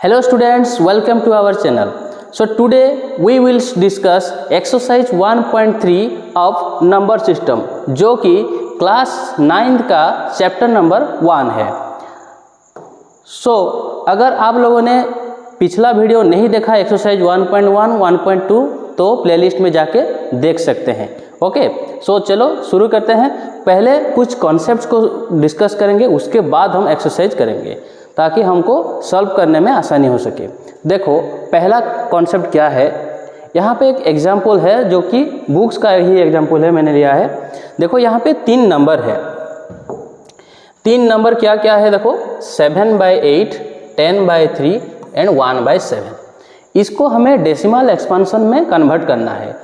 Hello students, welcome to our channel. So today we will discuss exercise 1.3 of number system जो कि class 9th का chapter number 1 है. अगर आप लोगों ने पिछला वीडियो नहीं देखा एक्सरसाइज 1.1, 1.2 तो प्लेलिस्ट में जाके देख सकते हैं. ओके, चलो शुरू करते हैं. पहले कुछ कॉन्सेप्ट्स को डिस्कस करेंगे, उसके बाद हम एक्सरसाइज करेंगे ताकि हमको सॉल्व करने में आसानी हो सके. देखो पहला कॉन्सेप्ट क्या है, यहाँ पे एक एग्जाम्पल है जो कि बुक्स का ही एग्जाम्पल है, मैंने लिया है. देखो यहाँ पे 3 नंबर है. 3 नंबर क्या क्या है देखो, 7/8, 10/3 एंड 1/7. इसको हमें डेसिमल एक्सपांशन में कन्वर्ट करना है.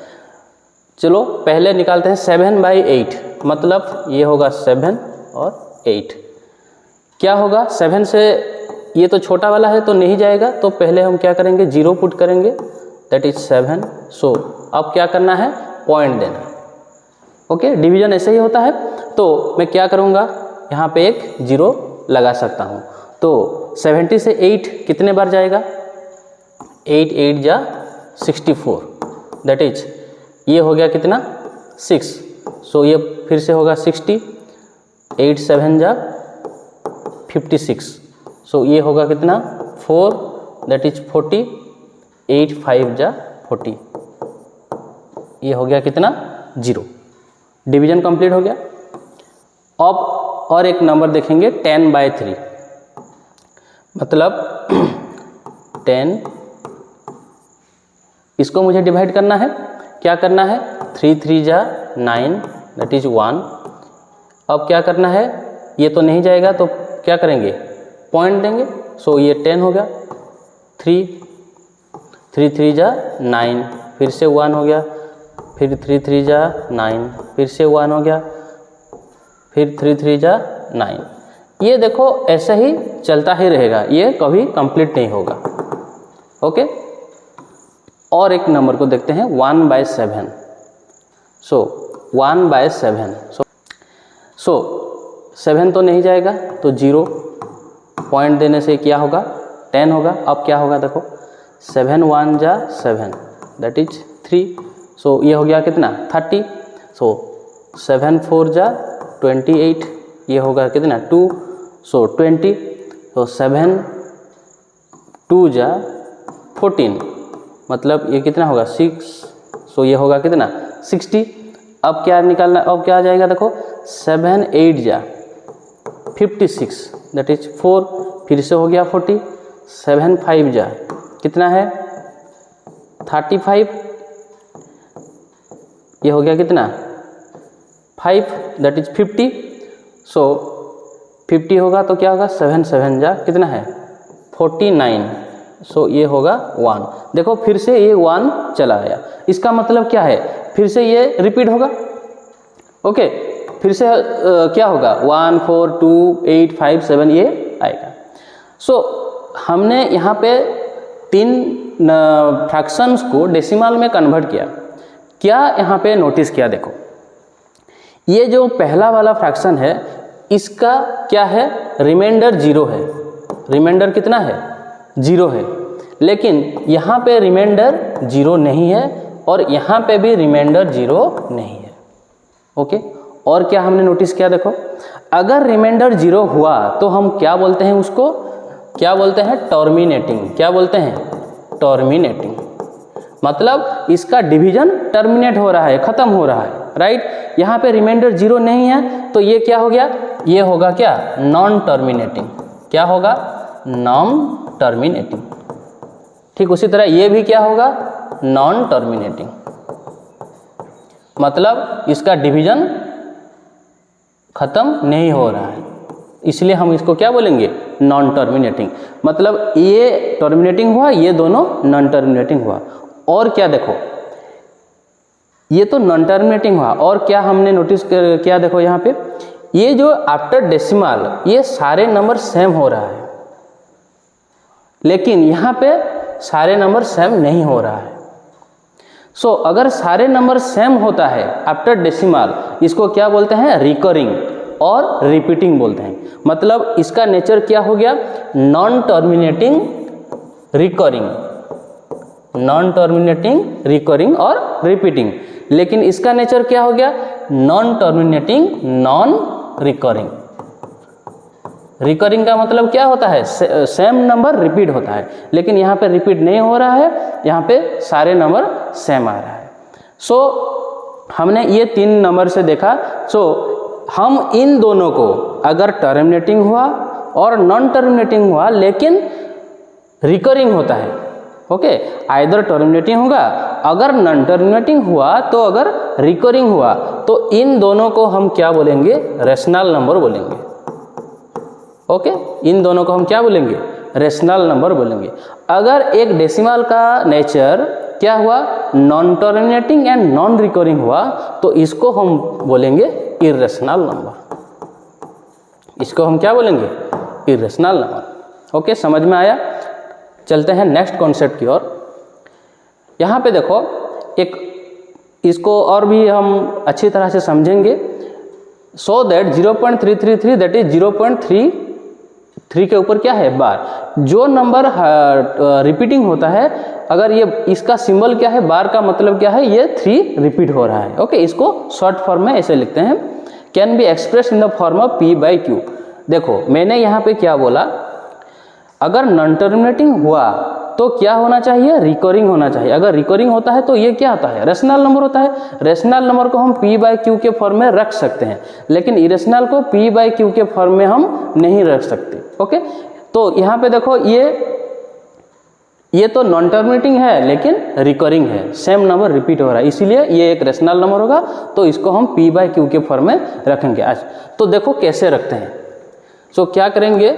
चलो पहले निकालते हैं 7/8, मतलब ये होगा 7 और 8. क्या होगा 7 से, ये तो छोटा वाला है तो नहीं जाएगा, तो पहले हम क्या करेंगे 0 पुट करेंगे, दैट इज 7. अब क्या करना है, पॉइंट देना. ओके, डिवीजन ऐसे ही होता है. तो मैं क्या करूँगा, यहाँ पे एक 0 लगा सकता हूँ. तो 70 से 8 कितने बार जाएगा, 8 8 जा 64, दैट इज ये हो गया कितना 6. ये फिर से होगा 60, 8 7 जा 56. ये होगा कितना 4, दैट इज 40, 8 5 जा 40. ये हो गया कितना 0. डिवीजन कंप्लीट हो गया. अब और एक नंबर देखेंगे 10/3, मतलब 10, इसको मुझे डिवाइड करना है. क्या करना है, 3 3 जा 9, दैट इज 1. अब क्या करना है, ये तो नहीं जाएगा तो क्या करेंगे, पॉइंट देंगे. ये 10 हो गया. 3 3 जा 9, फिर से 1 हो गया. फिर 3 3 जा 9, फिर से 1 हो गया. फिर 3 3 जा 9. ये देखो ऐसे ही चलता ही रहेगा, ये कभी कंप्लीट नहीं होगा. ओके, और एक नंबर को देखते हैं 1/7. 1/7. 7 तो नहीं जाएगा तो 0, पॉइंट देने से क्या होगा 10 होगा. अब क्या होगा देखो, 7 1 जा 7, दैट इज 3. ये हो गया कितना 30. 7 4 जा 28, ये होगा कितना 2, 20. 7 2 जा 14, मतलब ये कितना होगा 6. ये होगा कितना 60. अब क्या निकालना, अब क्या आ जाएगा देखो, 7 8 जा 56, दैट इज 4, फिर से हो गया 40. 7 5 जा कितना है 35, ये हो गया कितना 5, दैट इज 50. 50 होगा तो क्या होगा, 7 7 जा कितना है 49. ये होगा 1. देखो फिर से ये 1 चला आया, इसका मतलब क्या है, फिर से ये रिपीट होगा. ओके, फिर से क्या होगा 1 4 2 8 5 7 ये आएगा. हमने यहाँ पे 3 फ्रैक्शंस को डेसिमल में कन्वर्ट किया. क्या यहाँ पे नोटिस किया, देखो ये जो पहला वाला फ्रैक्शन है इसका क्या है, रिमाइंडर 0 है. रिमाइंडर कितना है 0 है, लेकिन यहाँ पे रिमाइंडर 0 नहीं है और यहाँ पे भी रिमाइंडर 0 नहीं है. ओके, और क्या हमने नोटिस किया, देखो अगर रिमाइंडर 0 हुआ तो हम क्या बोलते हैं, उसको क्या बोलते हैं, टर्मिनेटिंग. क्या बोलते हैं, टर्मिनेटिंग. मतलब इसका डिवीजन टर्मिनेट हो रहा है, खत्म हो रहा है, राइट. यहाँ पे रिमाइंडर 0 नहीं है तो ये क्या हो गया, ये होगा क्या नॉन टर्मिनेटिंग. क्या होगा, नॉन टर्मिनेटिंग. ठीक उसी तरह ये भी क्या होगा, नॉन टर्मिनेटिंग. मतलब इसका डिवीजन खत्म नहीं हो रहा है, इसलिए हम इसको क्या बोलेंगे, नॉन टर्मिनेटिंग. मतलब ये टर्मिनेटिंग हुआ, ये दोनों नॉन टर्मिनेटिंग हुआ. और क्या देखो, ये तो नॉन टर्मिनेटिंग हुआ, और क्या हमने नोटिस किया, देखो यहाँ पे ये जो आफ्टर डेसिमल ये सारे नंबर सेम हो रहा है, लेकिन यहाँ पे सारे नंबर सेम नहीं हो रहा है. अगर सारे नंबर सेम होता है आफ्टर डेसिमल, इसको क्या बोलते हैं, रिकरिंग और रिपीटिंग बोलते हैं. मतलब इसका नेचर क्या हो गया, non terminating recurring, non terminating, recurring और रिपीटिंग। लेकिन इसका नेचर क्या हो गया? Non terminating, non recurring. Recurring का मतलब क्या होता है? सेम नंबर रिपीट होता है, लेकिन यहाँ पे रिपीट नहीं हो रहा है, यहाँ पे सारे नंबर सेम आ रहा है। सो हमने ये 3 नंबर से देखा। सो हम इन दोनों को, अगर टर्मिनेटिंग हुआ और नॉन टर्मिनेटिंग हुआ लेकिन रिकरिंग होता है, ओके, आइदर टर्मिनेटिंग होगा, अगर नॉन टर्मिनेटिंग हुआ तो अगर रिकरिंग हुआ, तो इन दोनों को हम क्या बोलेंगे? रेशनल नंबर बोलेंगे। ओके, इन दोनों को हम क्या बोलेंगे? रेशनल नंबर बोलेंगे। अगर एक डेसिमल का नेचर क्या हुआ? Non terminating and non recurring हुआ, तो इसको हम बोलेंगे इर्रेशनल नंबर। इसको हम क्या बोलेंगे? Irrational number. ओके, समझ में आया? चलते हैं नेक्स्ट कॉन्सेप्ट की ओर। यहाँ पे देखो, एक इसको और भी हम अच्छी तरह से समझेंगे। सो दैट 0.333 दैट इज 0.33 के ऊपर क्या है? बार। जो नंबर रिपीटिंग होता है, अगर ये इसका सिंबल क्या है? बार का मतलब क्या है? ये 3 रिपीट हो रहा है। ओके, इसको शॉर्ट फॉर्म में ऐसे लिखते हैं, can be express in the form of P/Q। देखो मैंने यहाँ पे क्या बोला? अगर नॉन टर्मिनेटिंग हुआ तो क्या होना चाहिए? रिकरिंग होना चाहिए। अगर रिकरिंग होता है तो ये क्या होता है? रेशनल नंबर होता है। रेशनल नंबर को हम P/Q के फॉर्म में रख सकते हैं, लेकिन इरेशनल को P/Q के फॉर्म में हम नहीं रख सकते। ओके, तो यहाँ पे देखो, ये तो नॉन टर्मिनेटिंग है लेकिन रिकरिंग है, सेम नंबर रिपीट हो रहा है, इसीलिए ये एक रेशनल नंबर होगा, तो इसको हम P/Q के फॉर्म में रखेंगे आज। तो देखो कैसे रखते हैं। सो क्या करेंगे?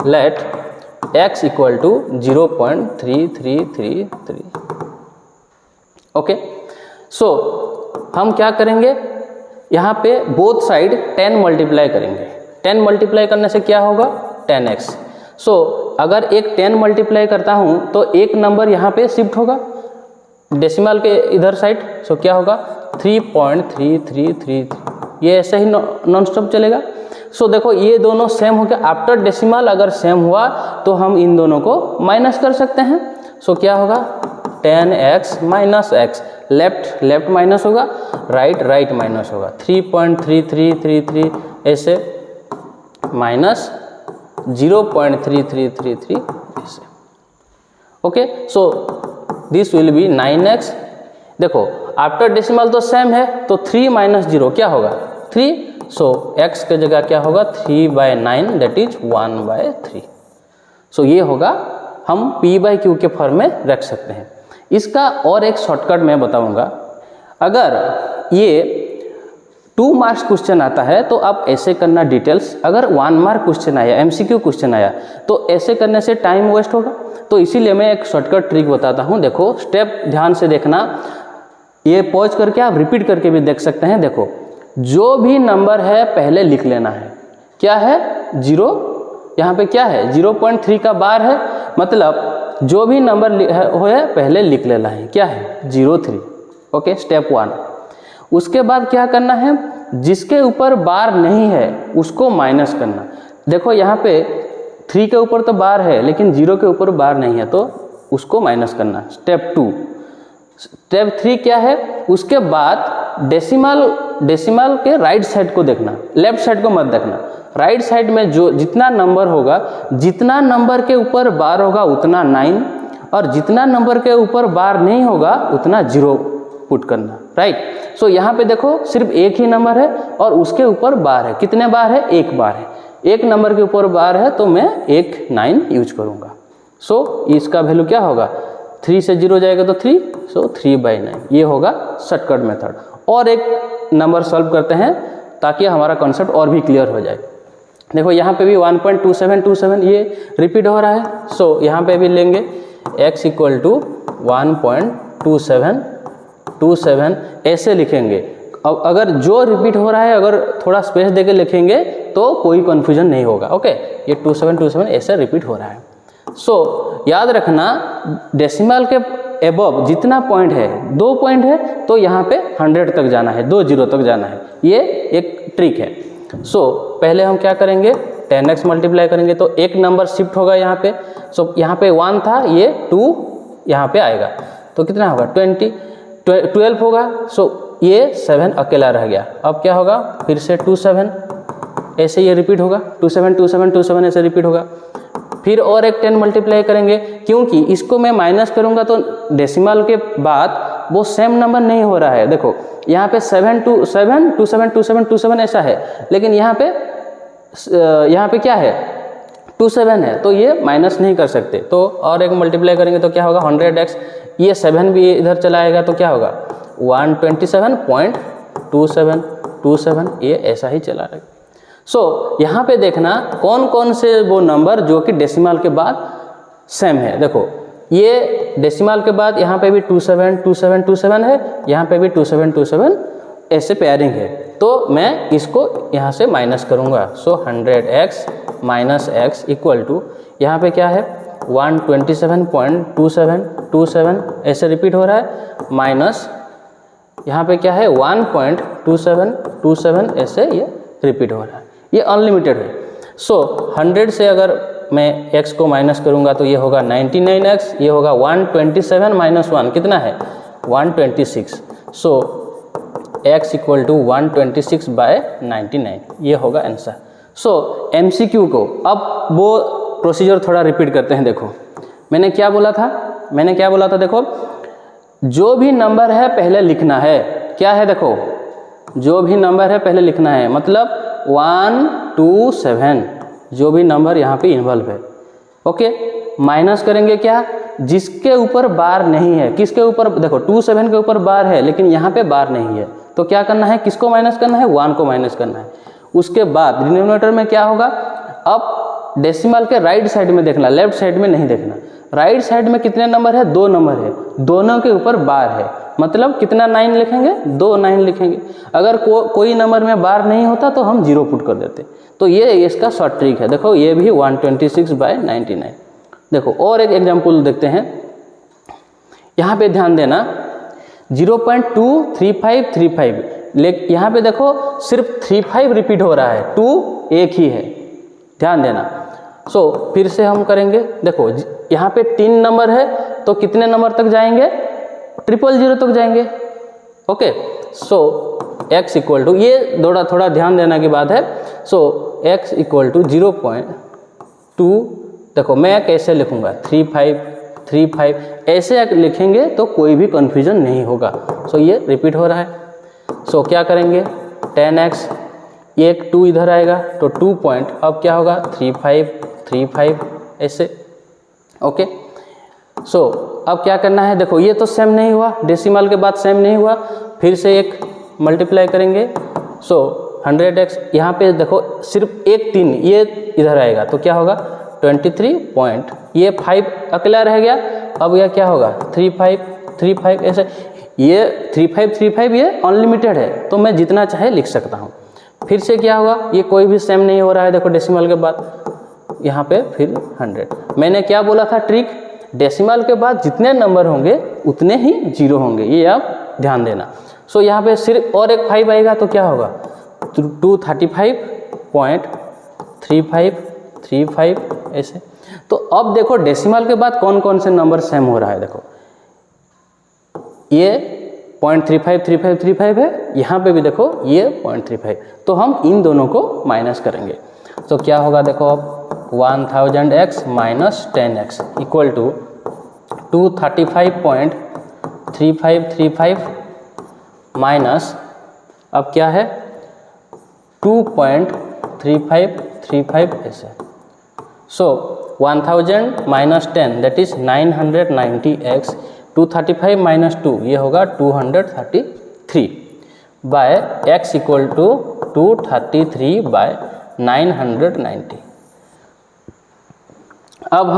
Let x equal to 0.3333। Okay, so हम क्या करेंगे? यहाँ पे बोथ साइड 10 मल्टीप्लाई करेंगे। 10 मल्टीप्लाई करने से क्या होगा? 10x। सो अगर एक 10 मल्टीप्लाई करता हूँ तो एक नंबर यहाँ पे शिफ्ट होगा डेसिमल के इधर साइड। सो क्या होगा? 3.3333। ये ऐसे ही नॉन स्टॉप चलेगा। सो देखो ये दोनों सेम हो गया। आफ्टर डेसिमल अगर सेम हुआ तो हम इन दोनों को माइनस कर सकते हैं। सो क्या होगा? 10x minus x, left left minus होगा, राइट राइट माइनस होगा। 3.3333 ऐसे माइनस 0.3333 ऐसे। Okay, so this will be 9x। देखो आफ्टर डेसिमल तो सेम है, तो 3 माइनस 0 क्या होगा? 3। सो x के जगह क्या होगा? 3/9 दैट इज 1/3। सो ये होगा, हम P/Q के फॉर्म में रख सकते हैं। इसका और एक शॉर्टकट मैं बताऊंगा। अगर ये 2 मार्क्स क्वेश्चन आता है तो आप ऐसे करना डिटेल्स। अगर 1 मार्क क्वेश्चन आया, MCQ क्वेश्चन आया, तो ऐसे करने से टाइम वेस्ट होगा। तो इसीलिए मैं एक शॉर्टकट ट्रिक बताता हूँ। देखो स्टेप ध्यान से देखना, ये पॉज करके आप रिपीट करके भी देख सकते हैं। देखो जो भी नंबर है पहले लिख लेना है। क्या है? 0। यहाँ पे क्या है? 0.3 का बार है, मतलब जो भी नंबर हो है पहले लिख लेना है। क्या है? 0.3। Okay, step 1। उसके बाद क्या करना है? जिसके ऊपर बार नहीं है उसको माइनस करना। देखो यहाँ पे 3 के ऊपर तो बार है लेकिन 0 के ऊपर बार नहीं है, तो उसको माइनस करना। स्टेप 2। स्टेप 3 क्या है? उसके बाद डेसिमल के राइट साइड को देखना, लेफ्ट साइड को मत देखना। राइट साइड में जो जितना नंबर होगा, जितना नंबर के ऊपर बार होगा उतना 9, और जितना नंबर के ऊपर बार नहीं होगा उतना 0 पुट करना। राइट। सो यहाँ पे देखो सिर्फ एक ही नंबर है और उसके ऊपर बार है। कितने बार है? 1 बार है। एक नंबर के ऊपर बार है तो मैं 9 यूज करूँगा। सो इसका वैल्यू क्या होगा? 3 से 0 जाएगा तो 3, सो 3/9। ये होगा शॉर्टकट मेथड। और एक नंबर सॉल्व करते हैं ताकि हमारा कॉन्सेप्ट और भी क्लियर हो जाए। देखो यहाँ पे भी 1.2727 ये रिपीट हो रहा है। सो यहाँ पे भी लेंगे x इक्वल टू 1.2727 ऐसे लिखेंगे। अब अगर जो रिपीट हो रहा है अगर थोड़ा स्पेस देके लिखेंगे तो कोई कन्फ्यूजन नहीं होगा। ओके, ये 2727 ऐसे रिपीट हो रहा है। सो याद रखना, डेसिमल के एबव जितना पॉइंट है, 2 पॉइंट है तो यहाँ पे 100 तक जाना है, 2 0 तक जाना है। ये एक ट्रिक है। सो पहले हम क्या करेंगे? 10x मल्टीप्लाई करेंगे तो एक नंबर शिफ्ट होगा यहाँ पे। सो यहाँ पे 1 था, ये 2 यहाँ पे आएगा तो कितना होगा 12 होगा। सो ये 7 अकेला रह गया। अब क्या होगा, फिर से 2 7 ऐसे ये रिपीट होगा, 2 7 2 7 2 7 ऐसे रिपीट होगा। फिर और एक 10 मल्टीप्लाई करेंगे, क्योंकि इसको मैं माइनस करूँगा तो डेसिमल के बाद वो सेम नंबर नहीं हो रहा है। देखो यहाँ पे 7 2 7 2 7 2 7 2 7 ऐसा है, लेकिन यहाँ पे क्या है 2 7 है, तो ये माइनस नहीं कर सकते। तो और एक मल्टीप्लाई करेंगे तो क्या होगा 100x, ये 7 भी इधर चला आएगा तो क्या होगा 127.2727, ये ऐसा ही चला रहेगा। सो यहाँ पे देखना कौन कौन से वो नंबर जो कि डेसिमल के बाद सेम है। देखो ये डेसिमल के बाद यहाँ पे भी 27 27 27 है, यहाँ पे भी 27 27 ऐसे पेयरिंग है, तो मैं इसको यहाँ से माइनस करूँगा। So 100x minus x equal to यहाँ पे क्या है 127.2727 ऐसे रिपीट हो रहा है, माइनस यहाँ पे क्या है 1.2727 ऐसे ये रिपीट हो रहा है। ये अनलिमिटेड है। सो 100 से अगर मैं x को माइनस करूँगा तो ये होगा 99x, ये होगा 127 माइनस 1 कितना है 126। सो x इक्वल टू 126/99, ये होगा आंसर। सो MCQ को अब वो प्रोसीजर थोड़ा रिपीट करते हैं। देखो मैंने क्या बोला था, देखो जो भी नंबर है पहले लिखना है। क्या है, देखो जो भी नंबर है पहले लिखना है, मतलब 1 2 7 जो भी नंबर यहाँ पे इन्वॉल्व है। ओके, माइनस करेंगे क्या, जिसके ऊपर बार नहीं है। किसके ऊपर, देखो 2 7 के ऊपर बार है लेकिन यहाँ पे बार नहीं है, तो क्या करना है, किसको माइनस करना है 1 को माइनस करना है। उसके बाद डिनोमिनेटर में क्या होगा, अब डेसिमल के राइट साइड में देखना, लेफ्ट साइड में नहीं देखना। राइट साइड में कितने नंबर है, 2 नंबर है, दोनों के ऊपर बार है, मतलब कितना 9 लिखेंगे, 2 9 लिखेंगे। अगर कोई नंबर में बार नहीं होता तो हम 0 पुट कर देते। तो ये इसका शॉर्ट ट्रिक है। देखो ये भी 126/99। देखो और एक एग्जाम्पल देखते हैं, यहाँ पे ध्यान देना 0.23535, लेकिन यहाँ पे देखो सिर्फ 35 रिपीट हो रहा है, 2 एक ही है, ध्यान देना। सो फिर से हम करेंगे, देखो यहाँ पे 3 नंबर है तो कितने नंबर तक जाएंगे, 000 तक जाएंगे। Okay, so x equal to, ये थोड़ा ध्यान देना की बात है। सो x इक्वल टू 0.2, देखो मैं कैसे लिखूँगा 35 ऐसे ऐसे लिखेंगे तो कोई भी कन्फ्यूजन नहीं होगा। सो ये रिपीट हो रहा है। सो क्या करेंगे 10x, एक 2 इधर आएगा तो 2 पॉइंट, अब क्या होगा 35 ऐसे। ओके, सो अब क्या करना है, देखो ये तो सेम नहीं हुआ, डेसिमल के बाद सेम नहीं हुआ, फिर से एक मल्टीप्लाई करेंगे। सो 100x, यहाँ पे देखो सिर्फ एक 3 ये इधर आएगा तो क्या होगा 23 पॉइंट, ये 5 अकेला रह गया, अब यह क्या होगा 35 ऐसे। ये 35 ये अनलिमिटेड है, तो मैं जितना चाहे लिख सकता हूँ। फिर से क्या होगा, ये कोई भी सेम नहीं हो रहा है, देखो डेसिमल के बाद यहाँ पे फिर 100। मैंने क्या बोला था ट्रिक, डेसिमल के बाद जितने नंबर होंगे उतने ही 0 होंगे, ये आप ध्यान देना। सो यहाँ पे सिर्फ और एक 5 आएगा तो क्या होगा 235.3535 ऐसे। तो अब देखो डेसिमल के बाद कौन कौन से नंबर सेम हो रहा है, देखो ये 0.353535 है, यहाँ पे भी देखो ये 0.35, तो हम इन दोनों को माइनस करेंगे। तो क्या होगा, देखो अब 1000x minus 10x equal to 235.3535 minus, अब क्या है 2.3535 ऐसे। सो 1000 minus 10 that is 990x, 235 minus 2 ये होगा 233 बाय x इक्वल टू 233/990। अब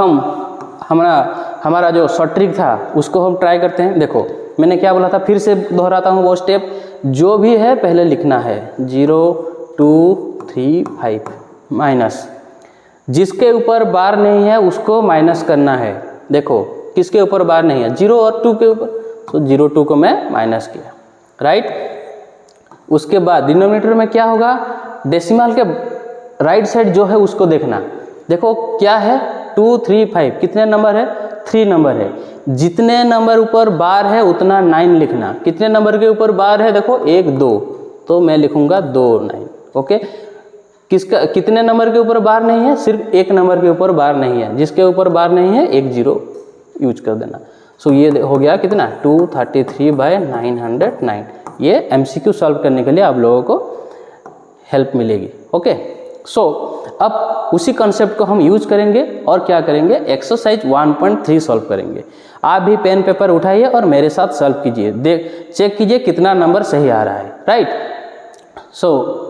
हमारा जो शॉर्ट ट्रिक था उसको हम ट्राई करते हैं। देखो मैंने क्या बोला था, फिर से दोहराता हूँ वो स्टेप, जो भी है पहले लिखना है 0235 माइनस, जिसके ऊपर बार नहीं है उसको माइनस करना है। देखो किसके ऊपर बार नहीं है, 0 और 2 के ऊपर, तो 02 को मैं माइनस किया, राइट। उसके बाद डिनोमिनेटर में क्या होगा, डेसिमल के राइट साइड जो है उसको देखना। देखो क्या है 2 3 5 कितने नंबर है, 3 नंबर है। जितने नंबर ऊपर बार है उतना 9 लिखना। कितने नंबर के ऊपर बार है, देखो 1 2, तो मैं लिखूंगा 2 9। ओके, किसका कितने नंबर के ऊपर बार नहीं है, सिर्फ एक नंबर के ऊपर बार नहीं है। जिसके ऊपर बार नहीं है 1 0 यूज कर देना। सो ये हो गया कितना 233/909। ये MCQ सॉल्व करने के लिए आप लोगों को हेल्प मिलेगी। ओके, सो अब उसी कॉन्सेप्ट को हम यूज करेंगे और क्या करेंगे, एक्सरसाइज 1.3 सॉल्व करेंगे। आप भी पेन पेपर उठाइए और मेरे साथ सॉल्व कीजिए, चेक कीजिए कितना नंबर सही आ रहा है। राइट, सो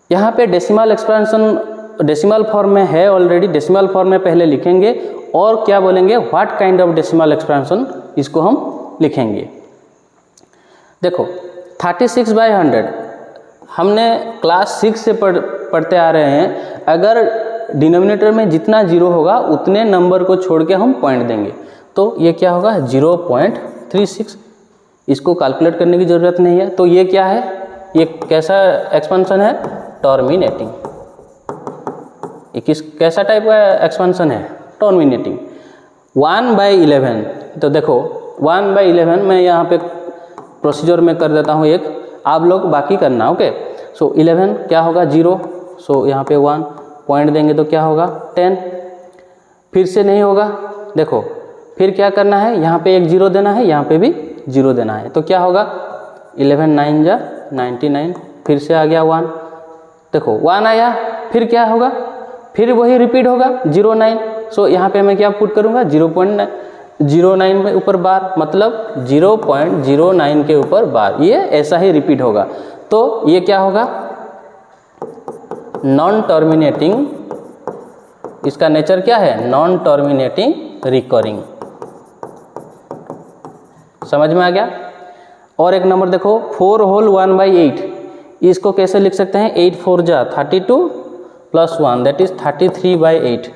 यहाँ पे डेसिमल एक्सपेंशन डेसिमल फॉर्म में है ऑलरेडी। डेसिमल फॉर्म में पहले लिखेंगे और क्या बोलेंगे, what kind of decimal expansion, इसको हम लिखेंगे। देखो 36/100 हमने क्लास 6 से पढ़ते आ रहे हैं। अगर डिनोमिनेटर में जितना जीरो होगा उतने नंबर को छोड़ के हम पॉइंट देंगे, तो ये क्या होगा 0.36। इसको कैलकुलेट करने की ज़रूरत नहीं है। तो ये क्या है, ये कैसा एक्सपेंशन है, टर्मिनेटिंग। ये कैसा टाइप का एक्सपेंशन है, टर्मिनेटिंग। 1/11, तो देखो 1/11 मैं यहाँ पे प्रोसीजर में कर देता हूँ एक, आप लोग बाकी करना। ओके, सो 11 क्या होगा 0, सो यहाँ पे 1 पॉइंट देंगे तो क्या होगा 10। फिर से नहीं होगा, देखो फिर क्या करना है, यहाँ पे एक 0 देना है, यहाँ पे भी 0 देना है, तो क्या होगा 11 9 जा 99। फिर से आ गया 1, देखो 1 आया, फिर क्या होगा, फिर वही रिपीट होगा 09। सो यहाँ पे मैं क्या पुट करूँगा 0.09 में ऊपर बार, मतलब 0.09 के ऊपर बार, ये ऐसा ही रिपीट होगा। तो ये क्या होगा नॉन टर्मिनेटिंग, इसका नेचर क्या है, नॉन टर्मिनेटिंग रिकरिंग। समझ में आ गया। और एक नंबर देखो 4 होल 1/8, इसको कैसे लिख सकते हैं, 8 4 जा 32 + 1 दैट इज 33/8।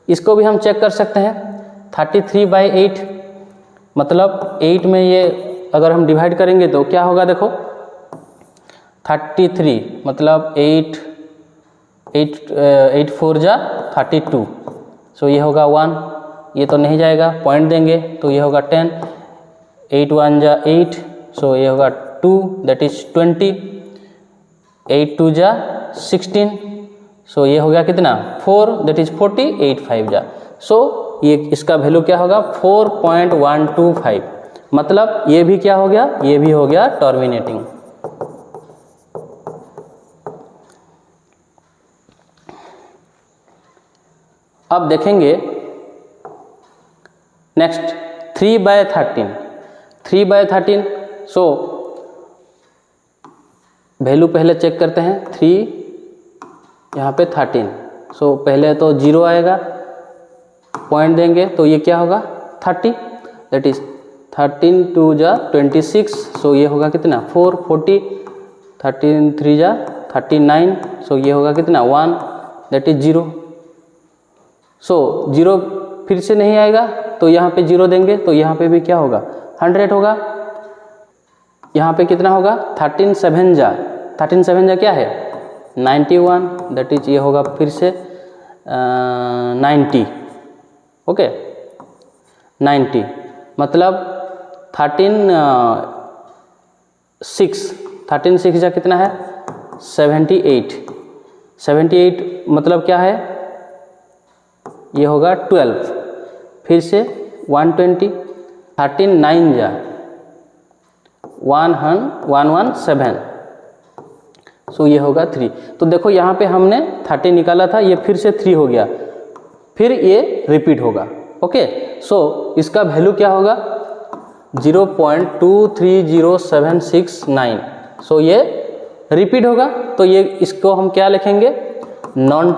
इसको भी हम चेक कर सकते हैं। 33/8 मतलब 8 में ये अगर हम डिवाइड करेंगे तो क्या होगा, देखो 33 मतलब 8 4 जा 32, सो ये होगा 1, ये तो नहीं जाएगा, पॉइंट देंगे तो ये होगा 10। 8 1 जा 8, सो ये होगा 2 दैट इज 20। 8 2 जा 16, सो ये हो गया कितना 4 दैट इज 40। 8 5 जा, सो ये इसका वैल्यू क्या होगा 4.125। मतलब ये भी क्या हो गया, ये भी हो गया टर्मिनेटिंग। अब देखेंगे नेक्स्ट 3/13। 3/13 सो वैल्यू पहले चेक करते हैं। 3 यहाँ पे 13, सो पहले तो 0 आएगा, पॉइंट देंगे तो ये क्या होगा 30 दैट इज 13 2 जा 26, सो ये होगा कितना 4 40। 13 3 जा 39, सो ये होगा कितना 1 दैट इज 0। सो 0 फिर से नहीं आएगा तो यहाँ पे 0 देंगे तो यहाँ पे भी क्या होगा 100 होगा। यहाँ पे कितना होगा 13 7 जा क्या है 91 दैट इज ये होगा फिर से 90। ओके 90 मतलब 13 6 जा कितना है 78। 78 मतलब क्या है, ये होगा 12। फिर से 120। 13 9 जा 117, सो ये होगा 3। तो देखो यहाँ पे हमने 30 निकाला था, ये फिर से 3 हो गया, फिर ये रिपीट होगा। ओके, सो इसका वैल्यू क्या होगा 0.230769, सो ये रिपीट होगा। तो ये इसको हम क्या लिखेंगे नॉन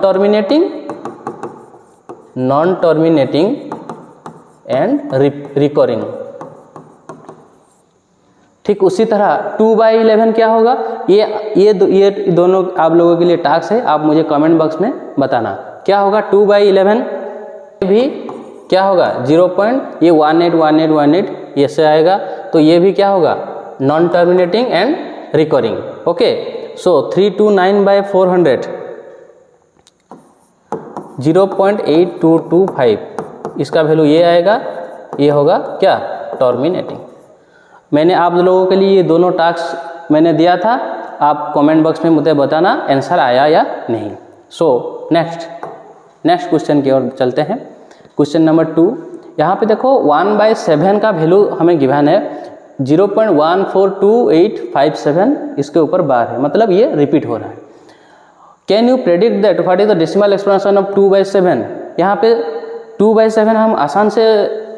टर्मिनेटिंग एंड रिकरिंग। ठीक उसी तरह 2/11 क्या होगा, ये दोनों आप लोगों के लिए टास्क है, आप मुझे कमेंट बॉक्स में बताना क्या होगा 2/11 भी क्या होगा 0. ये 18 ये से आएगा, तो ये भी क्या होगा non terminating and recurring. Okay, so 329/400 0.8225, इसका वैल्यू ये आएगा, ये होगा क्या, टर्मिनेटिंग। मैंने आप लोगों के लिए ये दोनों टास्क मैंने दिया था, आप कमेंट बॉक्स में मुझे बताना आंसर आया या नहीं। सो नेक्स्ट क्वेश्चन की ओर चलते हैं। क्वेश्चन नंबर 2, यहाँ पे देखो 1/7 का वैल्यू हमें गिवन है 0.142857, इसके ऊपर बार है, मतलब ये रिपीट हो रहा है। Can you predict that what is the decimal expansion of 2/7। यहाँ पे 2/7 हम आसान से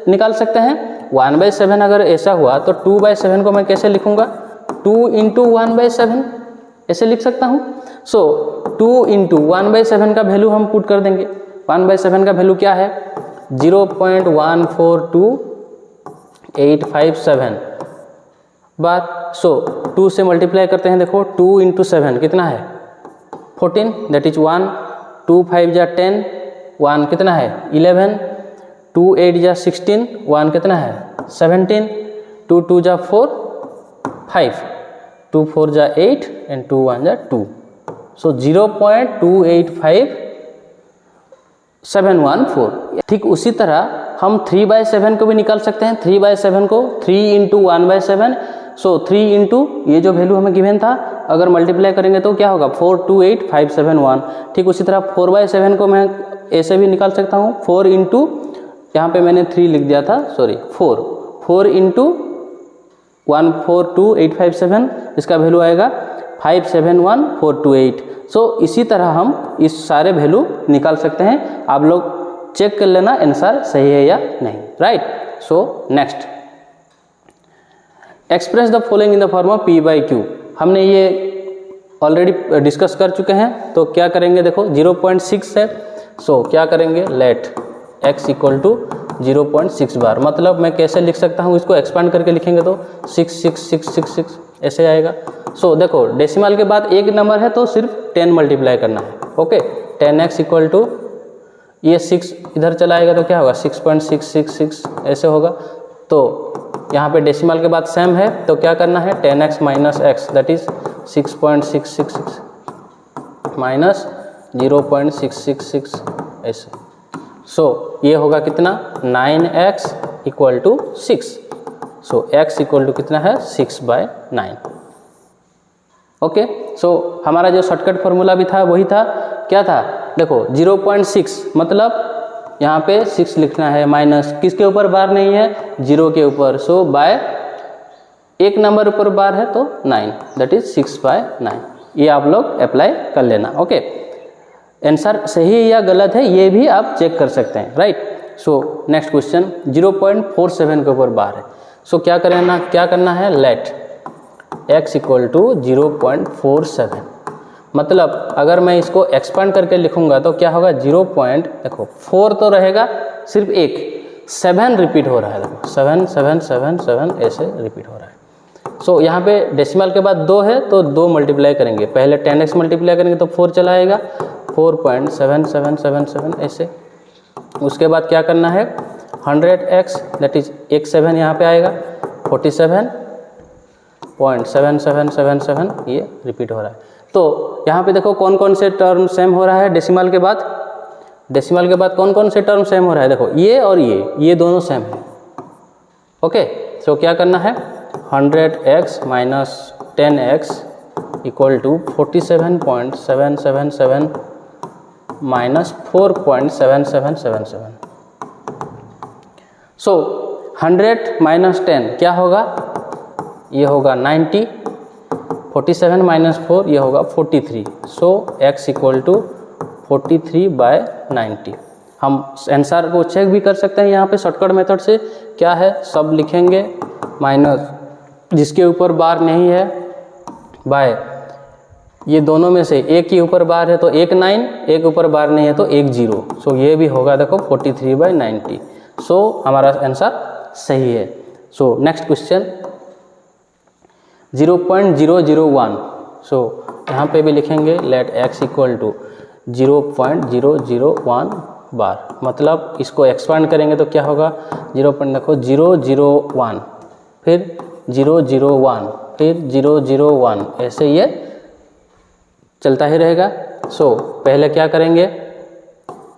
निकाल सकते हैं। 1/7 अगर ऐसा हुआ तो 2/7 को मैं कैसे लिखूंगा, 2 × 1/7 ऐसे लिख सकता हूँ। सो 2 × 1/7 का वैल्यू हम पुट कर देंगे। 1/7 का वैल्यू क्या है, 0.142857 बार। सो 2 से मल्टीप्लाई करते हैं, देखो 2 × 7 कितना है 14, दैट इज 1, 2 5 जा 10, 1 कितना है 11, 2 8 जा 16, 1 कितना है 17, 2 2 जा 4 5, 2 4 जा 8 एंड 2 1 जा 2। सो 0.285714। ठीक उसी तरह हम 3/7 को भी निकाल सकते हैं। 3/7 को 3 × 1/7, सो 3 × ये जो वैल्यू हमें गिवन था, अगर मल्टीप्लाई करेंगे तो क्या होगा 428571। ठीक उसी तरह 4/7 को मैं ऐसे भी निकाल सकता हूँ, 4 × यहाँ पे मैंने 3 लिख दिया था, सॉरी 4 × 142857, इसका वैल्यू आएगा 571428। सो इसी तरह हम इस सारे वैल्यू निकाल सकते हैं। आप लोग चेक कर लेना आंसर सही है या नहीं, right. So next, express the following in the form of P/Q। हमने ये ऑलरेडी डिस्कस कर चुके हैं, तो क्या करेंगे, देखो 0.6 है, सो क्या करेंगे, लेट x = 0.6 बार। मतलब मैं कैसे लिख सकता हूँ, इसको एक्सपांड करके लिखेंगे तो 66666 ऐसे आएगा। सो देखो डेसिमल के बाद एक नंबर है तो सिर्फ 10 मल्टीप्लाई करना है, ओके। 10x = ये 6 इधर चला आएगा तो क्या होगा 6.666 ऐसे होगा। तो यहाँ पे डेसिमल के बाद सेम है, तो क्या करना है 10x - x, that is 6.666 minus 0.666 ऐसे। सो ये होगा कितना 9x = 6। सो x = कितना है 6/9, ओके। सो हमारा जो शॉर्टकट फार्मूला भी था वही था, क्या था, देखो 0.6 मतलब यहाँ पे 6 लिखना है, माइनस किसके ऊपर बार नहीं है, 0 के ऊपर। सो बाय एक नंबर ऊपर बार है तो 9, दैट इज 6/9। ये आप लोग अप्लाई कर लेना, ओके। आंसर सही है या गलत है ये भी आप चेक कर सकते हैं, राइट। सो नेक्स्ट क्वेश्चन, 0.47 के ऊपर बार है। सो क्या करना है, लेट x = 0.47। मतलब अगर मैं इसको एक्सपांड करके लिखूंगा तो क्या होगा, देखो 4 तो रहेगा, सिर्फ एक 7 रिपीट हो रहा है, देखो 7 7 7 7 ऐसे रिपीट हो रहा है। सो यहाँ पे डेसिमल के बाद 2 है तो 2 मल्टीप्लाई करेंगे, पहले 10x मल्टीप्लाई करेंगे तो 4 चला आएगा, 4.7777 ऐसे। उसके बाद क्या करना है 100x, दैट इज एक 7 यहाँ पे आएगा, 47.7777 ये रिपीट हो रहा है। तो यहाँ पे देखो कौन कौन से टर्म सेम हो रहा है डेसिमल के बाद, कौन कौन से टर्म सेम हो रहा है, देखो ये और ये दोनों सेम है, ओके। सो क्या करना है 100x - 10x = 47.777 - 4.7777। सो 100 - 10 क्या होगा, ये होगा 90, 47 - 4 ये होगा 43। सो x = 43/90। हम आंसर को चेक भी कर सकते हैं यहाँ पे शॉर्टकट मेथड से, क्या है सब लिखेंगे माइनस जिसके ऊपर बार नहीं है बाय ये दोनों में से एक के ऊपर बार है तो एक 9, एक ऊपर बार नहीं है तो एक 0। सो ये भी होगा देखो 43/90। सो हमारा आंसर सही है। So next question 0.001। सो यहाँ पे भी लिखेंगे लेट x = 0.001 बार। मतलब इसको एक्सपांड करेंगे तो क्या होगा 0.001 फिर 001 फिर 001 ऐसे ये चलता ही रहेगा। सो पहले क्या करेंगे,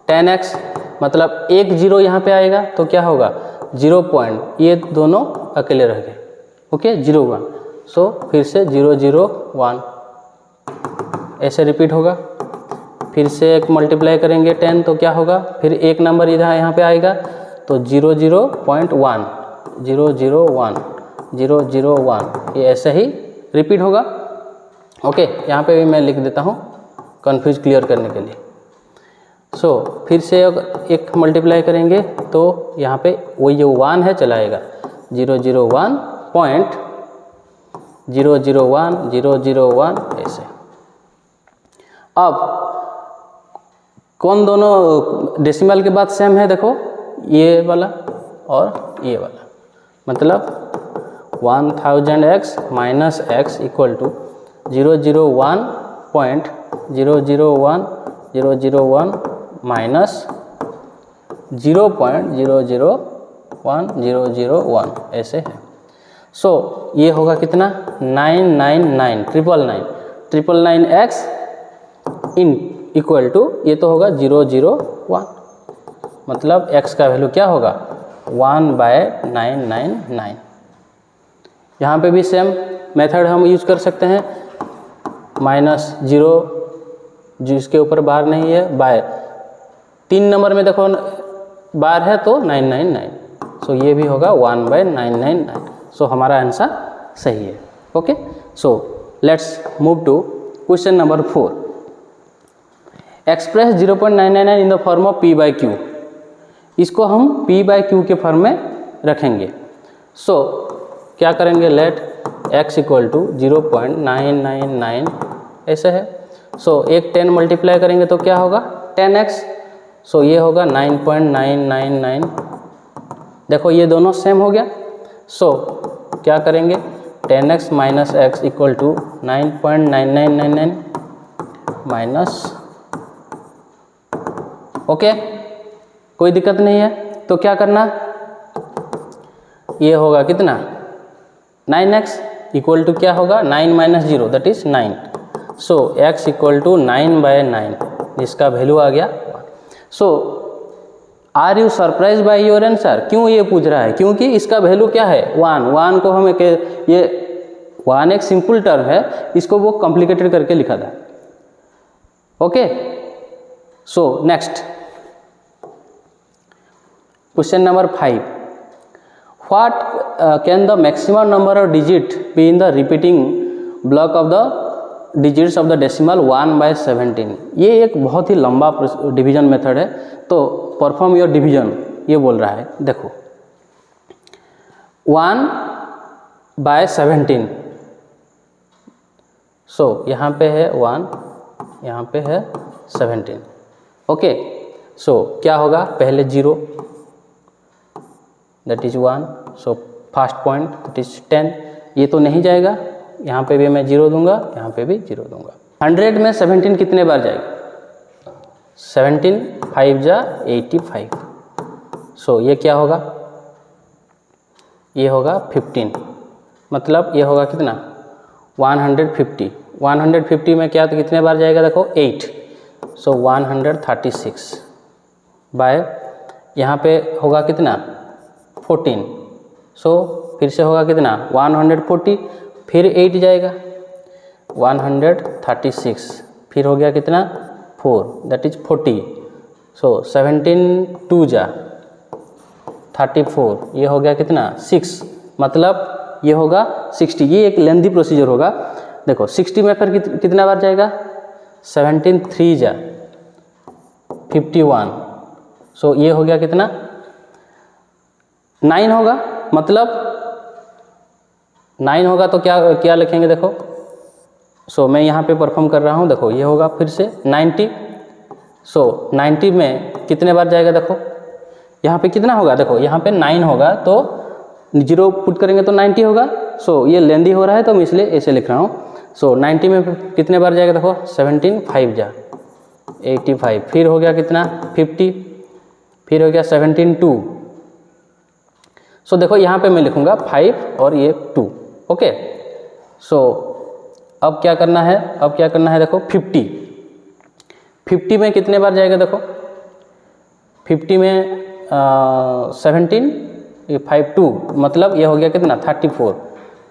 10x मतलब एक जीरो यहाँ पे आएगा तो क्या होगा 0 पॉइंट, ये दोनों अकेले रह गए, ओके 0 1। सो फिर से 0 0 1 ऐसे रिपीट होगा। फिर से एक मल्टीप्लाई करेंगे 10 तो क्या होगा, फिर एक नंबर इधर यहाँ पे आएगा तो 0 0 पॉइंट 1 0 0 1 0 0 1, ये ऐसे ही रिपीट होगा। ओके यहाँ पे भी मैं लिख देता हूँ कन्फ्यूज क्लियर करने के लिए। सो फिर से एक मल्टीप्लाई करेंगे तो यहाँ पे वही जो 1 है चलाएगा 0 0 1 पॉइंट 0 0 1 0 0 1 ऐसे। अब कौन दोनों डेसिमल के बाद सेम है, देखो ये वाला और ये वाला, मतलब 1000x minus x equal to 0 0 1 point 0 0 1 0 0 1 minus 0.001 0 0 1 ऐसे है। सो ये होगा कितना 999 इन इक्वल टू ये तो होगा 0 0 1, मतलब x का वैल्यू क्या होगा 1/999। यहाँ पे भी सेम मेथड हम यूज कर सकते हैं, -0 जिसके ऊपर बार नहीं है बाय 3 नंबर में देखो बार है तो 999, सो ये भी होगा 1/999। सो हमारा आंसर सही है। Okay so let's move to question number 4। Express 0.999 in the form of p/q। इसको हम p/q के फॉर्म में रखेंगे। सो क्या करेंगे, लेट x इक्वल टू 0.999 ऐसे है। सो एक 10 मल्टीप्लाई करेंगे तो क्या होगा 10x, सो ये होगा 9.999। देखो ये दोनों सेम हो गया। सो क्या करेंगे 10x minus x equal to 9.9999 minus, okay कोई दिक्कत नहीं है। तो क्या करना, ये होगा कितना 9x इक्वल टू क्या होगा 9 minus 0 that is 9। So x equal to 9/9 जिसका वैल्यू आ गया 1। So are you surprise by your answer, क्यों ये पूछ रहा है, क्योंकि इसका वैल्यू क्या है 1 को हम ये 1 एक सिंपल टर्म है, इसको वो कॉम्प्लिकेटेड करके लिखा था। Okay so next question number 5। What can the maximum number of digit be in the repeating block of the digits of the decimal 1/17। ये एक बहुत ही लंबा डिवीजन मेथड है, तो परफॉर्म योर डिवीजन ये बोल रहा है। देखो 1/17, सो यहाँ पे है 1, यहाँ पे है 17। ओके सो क्या होगा, पहले 0 that is 1, so first point that is 10, ये तो नहीं जाएगा, यहाँ पे भी मैं 0 दूंगा, यहाँ पे भी 0 दूंगा। 100 में 17 कितने बार जाएगा 17 5 जा 85। सो ये क्या होगा, ये होगा 15, मतलब ये होगा कितना 150। 150 में क्या तो कितने बार जाएगा देखो 8, सो 136 बाय यहाँ पे होगा कितना 14। सो फिर से होगा कितना 140, फिर 8 जाएगा 136, फिर हो गया कितना 4 दैट इज 40। सो 17 2 जा 34, ये हो गया कितना 6, मतलब ये होगा 60। ये एक लेंथी प्रोसीजर होगा। देखो 60 में फिर कितना बार जाएगा 17 3 जा 51, सो ये हो गया कितना 9 होगा, मतलब 9 होगा तो क्या क्या लिखेंगे देखो। सो मैं यहाँ पे परफॉर्म कर रहा हूँ, देखो ये होगा फिर से 90। सो 90 में कितने बार जाएगा देखो, यहाँ पे कितना होगा देखो, यहाँ पे 9 होगा तो 0 पुट करेंगे तो 90 होगा। सो ये लेंदी हो रहा है तो मैं इसलिए ऐसे लिख रहा हूँ। सो 90 में कितने बार जाएगा देखो 17 5 जा 85, फिर हो गया कितना 50, फिर हो गया 17 2। सो देखो यहाँ पे मैं लिखूँगा 5 और ये 2। ओके सो अब क्या करना है, देखो 50 में कितने बार जाएगा, देखो 50 में 17, ये 5 2, मतलब ये हो गया कितना 34।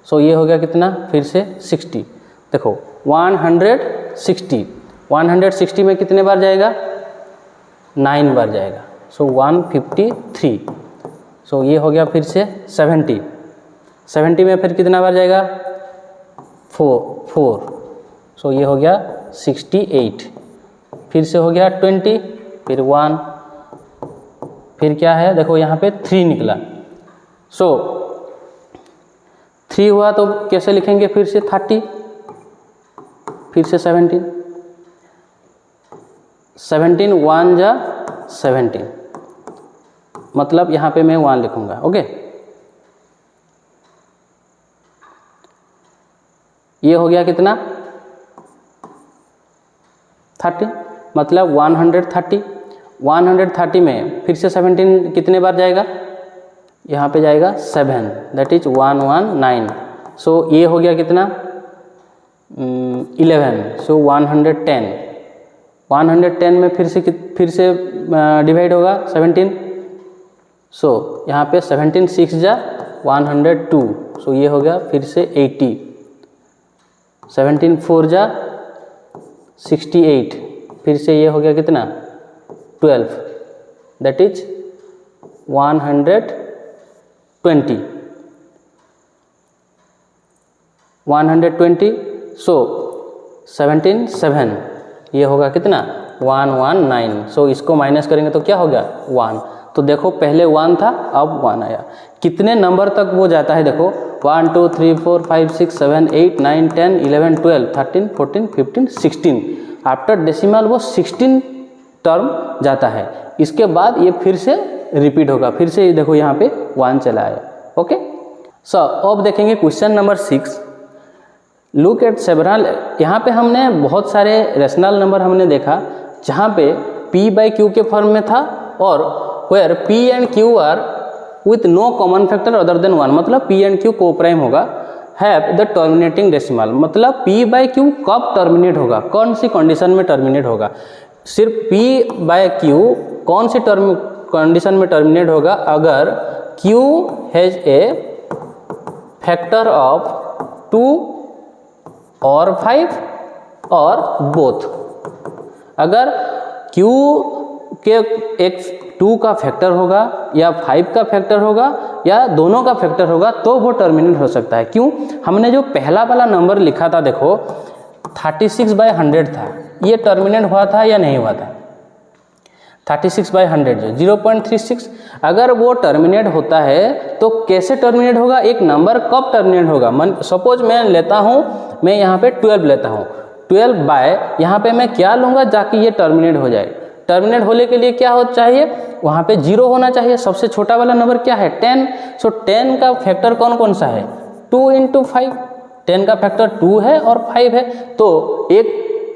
सो ये हो गया कितना, फिर से 60। देखो 160 में कितने बार जाएगा, 9 बार जाएगा। सो 153। सो ये हो गया फिर से 70 में फिर कितना बार जाएगा, 4। सो ये हो गया 68। फिर से हो गया 20, फिर 1, फिर क्या है, देखो यहाँ पे 3 निकला। सो 3 हुआ तो कैसे लिखेंगे, फिर से 30, फिर से 17 1 जा 17, मतलब यहाँ पे मैं 1 लिखूंगा। ओके, ये हो गया कितना 30, मतलब 130 में फिर से 17 कितने बार जाएगा, यहाँ पे जाएगा 7, दैट इज 119। सो ये हो गया कितना 11। सो 110 में फिर से डिवाइड होगा 17। सो यहाँ पे 17 6 जा 102। सो ये हो गया फिर से 80। 17 4 जा 68, फिर से ये हो गया कितना 12, दैट इज 120। सो 17 7, ये होगा कितना 119। सो इसको माइनस करेंगे तो क्या हो गया 1। तो देखो पहले 1 था, अब 1 आया। कितने नंबर तक वो जाता है, देखो 1 2 3 4 5 6 7 8 9 10 11 12 13 14 15 16। आफ्टर डेसिमल वो 16 टर्म जाता है। इसके बाद ये फिर से रिपीट होगा, फिर से देखो यहाँ पे 1 चला आया। ओके, सो अब देखेंगे question number 6। Look at several, यहाँ पे हमने बहुत सारे रेशनल नंबर हमने देखा जहाँ पे p/q के फॉर्म में था, और where p and q are with no common factor other than 1, मतलब p एंड q को प्राइम होगा। हैव द टर्मिनेटिंग डेसिमल, मतलब p/q कब टर्मिनेट होगा, कौन सी कंडीशन में टर्मिनेट होगा। सिर्फ p/q कौन सी कंडीशन में टर्मिनेट होगा, अगर q has a factor of 2 और 5 और बोथ। अगर q के एक 2 का फैक्टर होगा या 5 का फैक्टर होगा या दोनों का फैक्टर होगा तो वो टर्मिनेट हो सकता है। क्यों, हमने जो पहला वाला नंबर लिखा था, देखो 36/100 था, ये टर्मिनेट हुआ था या नहीं हुआ था, 36/100 जो 0.36, अगर वो टर्मिनेट होता है तो कैसे टर्मिनेट होगा, एक नंबर कब टर्मिनेट होगा। सपोज मैं लेता हूँ, मैं यहाँ पे 12 लेता हूँ, 12 बाय यहाँ पे मैं क्या लूँगा ताकि ये टर्मिनेट हो जाए। टर्मिनेट होने के लिए क्या हो चाहिए, वहाँ पे 0 होना चाहिए। सबसे छोटा वाला नंबर क्या है 10। सो 10 का फैक्टर कौन कौन सा है 2 × 5, 10 का फैक्टर 2 है और 5 है। तो एक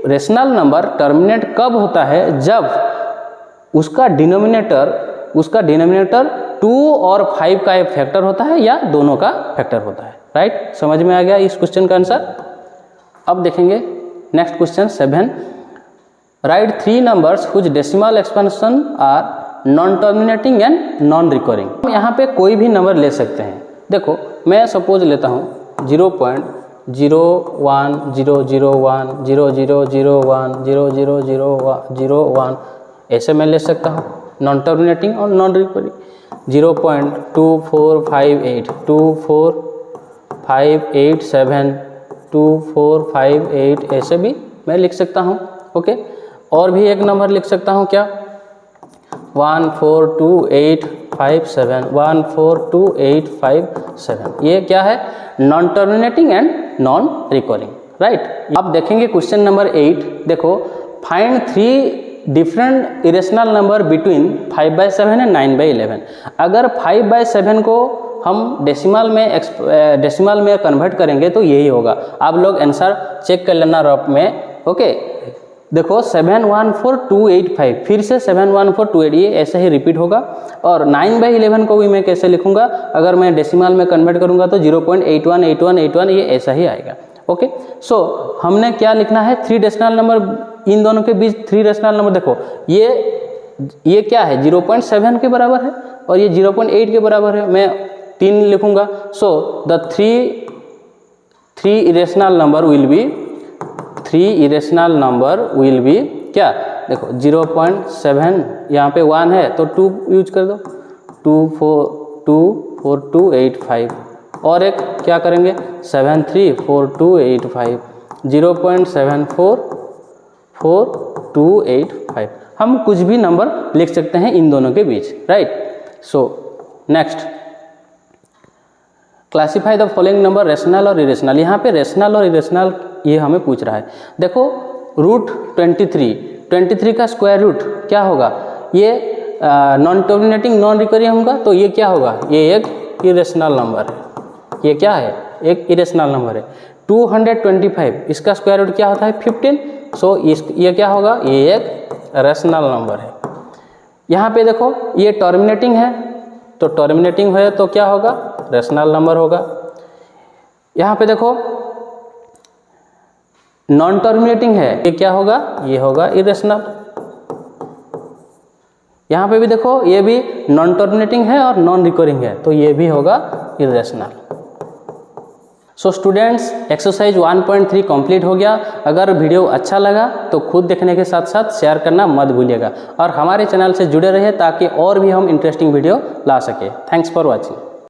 रेशनल नंबर टर्मिनेट कब होता है, जब उसका डिनोमिनेटर 2 और 5 का एक फैक्टर होता है या दोनों का फैक्टर होता है। राइट, समझ में आ गया इस क्वेश्चन का आंसर। अब देखेंगे next question 7। Write 3 numbers whose decimal expansion are non terminating and non recurring. हम यहाँ पे कोई भी नंबर ले सकते हैं। देखो मैं सपोज लेता हूँ 0.0100100010001 ऐसे मैं ले सकता हूँ, नॉन टर्मिनेटिंग और नॉन रिकरिंग। 0.2458 24587 2458 ऐसे भी मैं लिख सकता हूँ। ओके, और भी एक नंबर लिख सकता हूँ क्या 14285 14285 ये क्या है non terminating and non recurring. Right, अब देखेंगे क्वेश्चन नंबर 8। देखो find 3 different irrational number between 5/7 and 9/11। अगर 5/7 को हम डेसिमल में कन्वर्ट करेंगे तो यही होगा। आप लोग आंसर चेक कर लेना रफ में। ओके, देखो 714285 फिर से 71428 ये ऐसे ही रिपीट होगा। और 9/11 को भी मैं कैसे लिखूंगा, अगर मैं डेसिमल में कन्वर्ट करूंगा तो 0.818181 ये ऐसा ही आएगा। ओके, सो हमने क्या लिखना है, 3 रेशनल नंबर, इन दोनों के बीच 3 रेशनल नंबर। देखो ये क्या है, 0.7 के बराबर है और ये 0.8 के बराबर है। मैं 3 लिखूंगा। So the three irrational number will be क्या, देखो 0.7, यहाँ पे 1 है तो 2 यूज कर दो, 2424285, और एक क्या करेंगे 734285, 0.744285। हम कुछ भी नंबर लिख सकते हैं इन दोनों के बीच, right. So next, classify the following number rational और इरेशनल। यहाँ पे रेशनल और इरेशनल ये हमें पूछ रहा है। देखो रूट 23 का स्क्वायर रूट क्या होगा, ये नॉन टर्मिनेटिंग नॉन रिकरिंग होगा, तो ये क्या होगा, ये एक इरेशनल नंबर है। ये क्या है, एक इरेशनल नंबर है। 225 इसका स्क्वायर रूट क्या होता है 15, सो ये क्या होगा, ये एक रेशनल नंबर है। यहाँ पे देखो ये टर्मिनेटिंग है, तो टर्मिनेटिंग है तो क्या होगा, रेशनल नंबर होगा। यहाँ पे देखो नॉन टर्मिनेटिंग है, ये क्या होगा, ये होगा इरेशनल। यहाँ पे भी देखो ये भी नॉन टर्मिनेटिंग है और नॉन रिकरिंग है, तो ये भी होगा irrational. So students, exercise 1.3 complete हो गया। अगर वीडियो अच्छा लगा तो खुद देखने के साथ साथ शेयर करना मत भूलिएगा और हमारे चैनल से जुड़े रहिए ताकि और भी हम इंटरेस्टिंग वीडियो ला सके। Thanks for watching.